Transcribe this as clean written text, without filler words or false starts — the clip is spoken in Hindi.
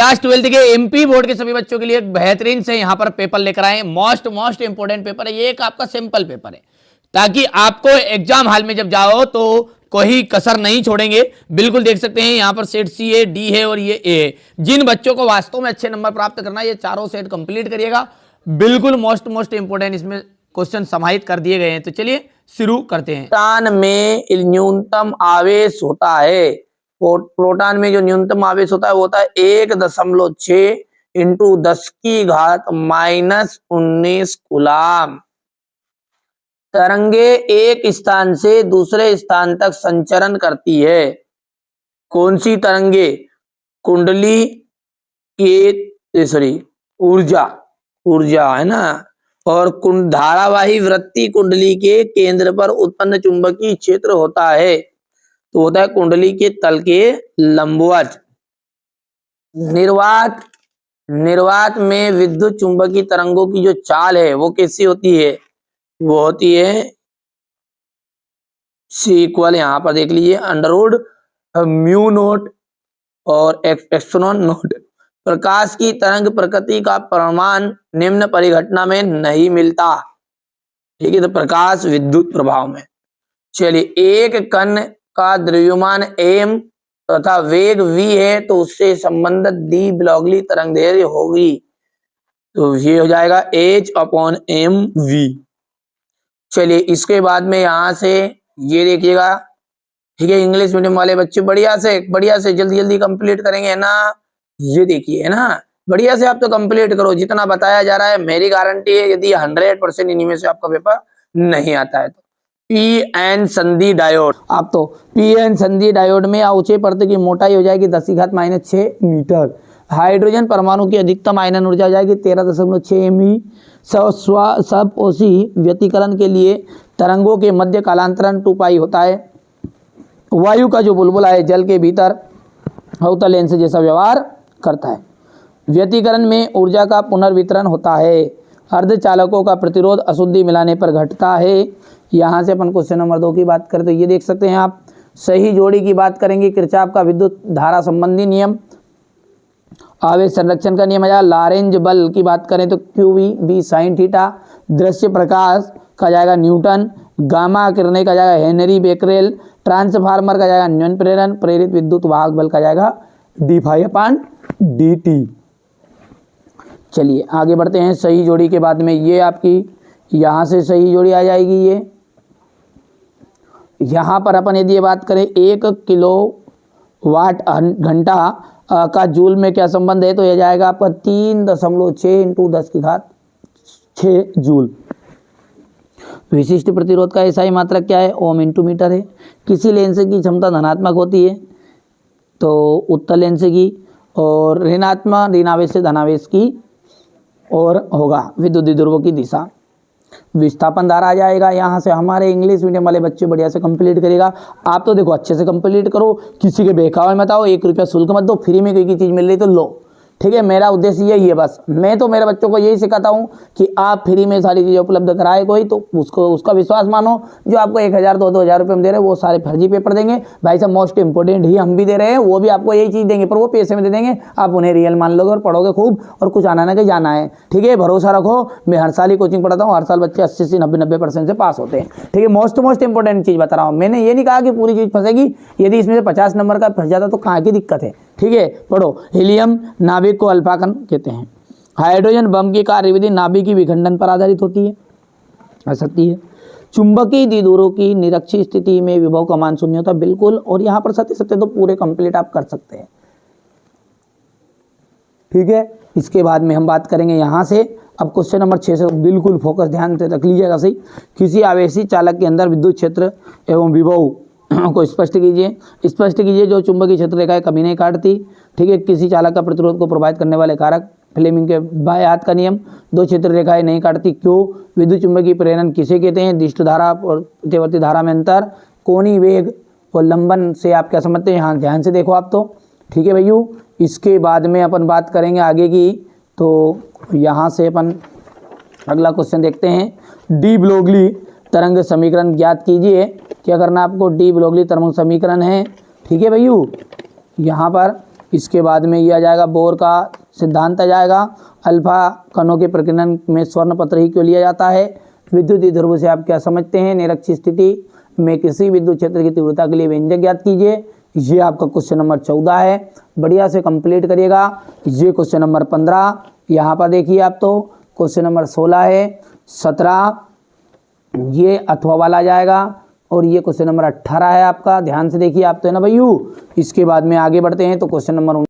क्लास 12 के एमपी बोर्ड के सभी बच्चों के लिए एक बेहतरीन से यहां पर पेपर लेकर आए। मोस्ट इंपोर्टेंट पेपर है ये, एक आपका सिंपल पेपर है, ताकि आपको एग्जाम हॉल में जब जाओ तो कोई कसर नहीं छोड़ेंगे। बिल्कुल देख सकते हैं यहां पर सेट सी है, डी है और ये ए है। जिन बच्चों को वास्तव में अच्छे नंबर प्राप्त करना है ये चारों सेट कंप्लीट करिएगा। बिल्कुल मोस्ट इंपोर्टेंट इसमें क्वेश्चन समाहित कर दिए गए हैं। तो चलिए शुरू करते हैं। प्रोटॉन में न्यूनतम आवेश होता है, प्रोटॉन में जो न्यूनतम आवेश होता है वो होता है 1.6 इंटू 10 की घात -19 कूलाम। तरंगे एक स्थान से दूसरे स्थान तक संचरण करती है। कौन सी तरंगे? कुंडली के ऊर्जा है ना, और धारावाही वृत्ति कुंडली के केंद्र पर उत्पन्न चुंबकीय क्षेत्र होता है, तो होता है कुंडली के तल के लंबवत। निर्वात में विद्युत चुंबकीय तरंगों की जो चाल है वो कैसी होती है? वो होती है सी इक्वल, यहां पर देख लीजिए, अंडरवुड म्यू नोट और एप्सिलॉन नोट। प्रकाश की तरंग प्रकृति का प्रमाण निम्न परिघटना में नहीं मिलता। ठीक है, तो प्रकाश विद्युत प्रभाव में। चलिए, एक कण का द्रव्यमान m तथा वेग v है तो उससे संबंधित डी ब्लॉगली तरंगदैर्घ्य होगी, तो ये हो जाएगा h/mv। चलिए, इसके बाद में यहां से ये देखिएगा, ठीक है, इंग्लिश मीडियम वाले बच्चे बढ़िया से जल्दी कंप्लीट करेंगे, है ना। ये देखिए, है ना, बढ़िया से आप तो कंप्लीट करो, जितना बताया जा रहा है मेरी गारंटी है यदि 100% इन्हीं में से आपका पेपर नहीं आता है तो। पी-एन संधि डायोड, आप तो पी-एन संधि डायोड में ऊंचे परत की मोटाई हो जाएगी 10⁻⁻⁶ मीटर। हाइड्रोजन परमाणु की अधिकतम आयनन ऊर्जा हो जाएगी 13.6 MeV। सपोषी व्यतिकरण के लिए तरंगों के मध्य कालांतरण 2π होता है। वायु का जो बुलबुला है जल के भीतर अवतल लेंस जैसा व्यवहार करता है। व्यतिकरण में ऊर्जा का पुनर्वितरण होता है। अर्धचालकों का प्रतिरोध अशुद्धि मिलाने पर घटता है। यहाँ से अपन क्वेश्चन नंबर 2 की बात करें तो ये देख सकते हैं आप। सही जोड़ी की बात करेंगे, किरचॉफ का विद्युत धारा संबंधी नियम। आवेश संरक्षण का नियम है। लॉरेंज बल की बात करें तो QV sin थीटा। दृश्य प्रकाश का जाएगा न्यूटन। गामा किरणें का जाएगा हेनरी बेकरेल। ट्रांसफार्मर का जाएगा न्यूटन प्रेरण। प्रेरित विद्युत वाहक बल का जाएगा d∅dt। चलिए आगे बढ़ते हैं। सही जोड़ी के बाद में ये आपकी यहाँ से सही जोड़ी आ जाएगी। ये यहाँ पर अपन यदि ये बात करें 1 किलोवाट घंटा का जूल में क्या संबंध है तो यह जाएगा आपका 3.6 इंटू 10 की घात 6 जूल। विशिष्ट प्रतिरोध का एसआई मात्रक क्या है? ओम इंटू मीटर है। किसी लेंस की क्षमता धनात्मक होती है तो उत्तल लेंस की, और ऋणावेश से धनावेश की और होगा विद्युत ध्रुवों की दिशा। विस्थापन धारा आ जाएगा। यहाँ से हमारे इंग्लिश मीडियम वाले बच्चे बढ़िया से कंप्लीट करेगा। आप तो देखो अच्छे से कंप्लीट करो, किसी के बहकावे मत आओ, 1 रुपया शुल्क मत दो, फ्री में कोई की चीज़ मिल रही तो लो। ठीक है, मेरा उद्देश्य यही है बस। मैं तो मेरे बच्चों को यही सिखाता हूँ कि आप फ्री में सारी चीज़ें उपलब्ध कराए कोई तो उसका विश्वास मानो। जो आपको 1,000 2,000 रुपये में दे रहे हैं वो सारे फर्जी पेपर देंगे। भाई साहब मोस्ट इंपोर्टेंट ही हम भी दे रहे हैं, वो भी आपको यही चीज़ देंगे, पर वो पैसे में दे देंगे। आप उन्हें रियल मान लोगे और पढ़ोगे खूब, और कुछ आना ना कि जाना है। ठीक है, भरोसा रखो। मैं हर साल ही कोचिंग पढ़ाता हूँ, हर साल बच्चे 80 से 90% से पास होते हैं। ठीक है, मोस्ट इंपोर्टेंट चीज़ बता रहा हूँ। मैंने ये नहीं कहा कि पूरी चीज़ फंसेगी। यदि इसमें से 50 नंबर का फंस जाता तो कहाँ की दिक्कत है। ठीक है, पढ़ो। हीलियम नाभिक को अल्फा कण कहते हैं। हाइड्रोजन बम की कार्यविधि नाभिक की विखंडन पर आधारित होती है, आ सकती है। चुंबकीय द्विध्रुवों की निरक्षीय स्थिति में विभव का मान 0 होता है, बिल्कुल। और यहाँ पर सत्य तो पूरे कंप्लीट आप कर सकते हैं। ठीक है, इसके बाद में हम बात करेंगे यहाँ से। अब क्वेश्चन नंबर 6 से बिल्कुल फोकस ध्यान से रख लीजिएगा सही। किसी आवेशी चालक के अंदर विद्युत क्षेत्र एवं विभव को स्पष्ट कीजिए। जो चुंबकीय क्षेत्र रेखाएं कभी नहीं काटती। ठीक है, किसी चालक का प्रतिरोध को प्रभावित करने वाले कारक, फ्लेमिंग के बाएं हाथ का नियम। 2 क्षेत्र रेखाएं नहीं काटती, क्यों? विद्युत चुंबकीय प्रेरण किसे कहते हैं? दिष्ट धारा और प्रत्यवर्ती धारा में अंतर। कोणीय वेग और लंबन से आप क्या समझते हैं? यहाँ ध्यान से देखो आप तो। ठीक है भैया, इसके बाद में अपन बात करेंगे आगे की। तो यहाँ से अपन अगला क्वेश्चन देखते हैं। डी ब्रोगली तरंग समीकरण ज्ञात कीजिए। क्या करना आपको? डी ब्रोगली तरंग समीकरण है। ठीक है भैया, यहाँ पर इसके बाद में ये आ जाएगा बोर का सिद्धांत आ जाएगा। अल्फा कणों के प्रकीर्णन में स्वर्ण पत्र ही क्यों लिया जाता है। विद्युत ध्रुव से आप क्या समझते हैं। निरक्षीय स्थिति में किसी विद्युत क्षेत्र की तीव्रता के लिए व्यंजक ज्ञात कीजिए। ये आपका क्वेश्चन नंबर 14 है। बढ़िया से कंप्लीट करिएगा। ये क्वेश्चन नंबर 15 यहाँ पर देखिए आप तो क्वेश्चन नंबर 16 है। 17 ये अथवा वाला जाएगा और ये क्वेश्चन नंबर 18 है आपका। ध्यान से देखिए आप तो है ना भैयू। इसके बाद में आगे बढ़ते हैं तो क्वेश्चन नंबर